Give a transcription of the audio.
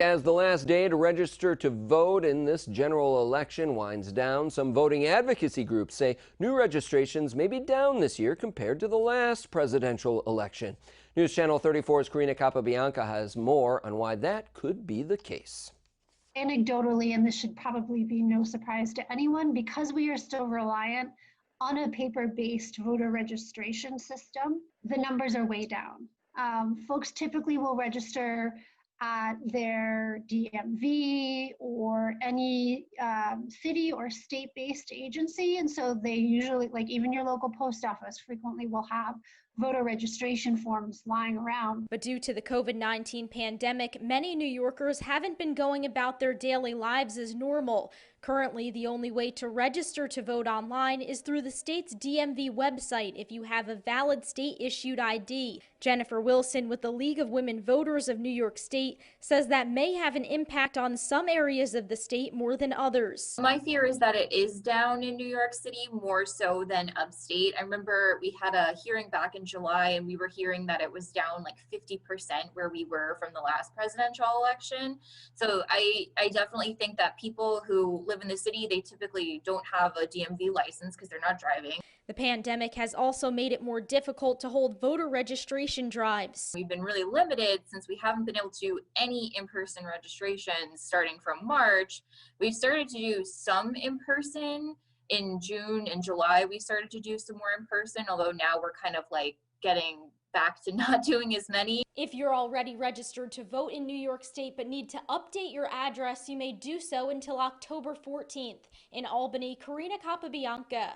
As the last day to register to vote in this general election winds down, some voting advocacy groups say new registrations may be down this year compared to the last presidential election. News Channel 34's Karina Capabianca has more on why that could be the case. Anecdotally, and this should probably be no surprise to anyone, because we are still reliant on a paper-based voter registration system, the numbers are way down. Folks typically will register at their DMV or any city or state-based agency. And so they usually, like even your local post office frequently will have voter registration forms lying around. But due to the COVID-19 pandemic, many New Yorkers haven't been going about their daily lives as normal. Currently, the only way to register to vote online is through the state's DMV website if you have a valid state-issued ID. Jennifer Wilson with the League of Women Voters of New York State says that may have an impact on some areas of the state more than others. My fear is that it is down in New York City more so than upstate. I remember we had a hearing back in July and we were hearing that it was down like 50% where we were from the last presidential election. So I definitely think that people who live in the city, they typically don't have a DMV license because they're not driving. The pandemic has also made it more difficult to hold voter registration drives. We've been really limited since we haven't been able to do any in-person registrations starting from March. We've started to do some in-person in June and July. We started to do some more in-person, although now we're kind of like getting back to not doing as many. If you're already registered to vote in New York State but need to update your address, you may do so until October 14th. In Albany, Karina Capabianca,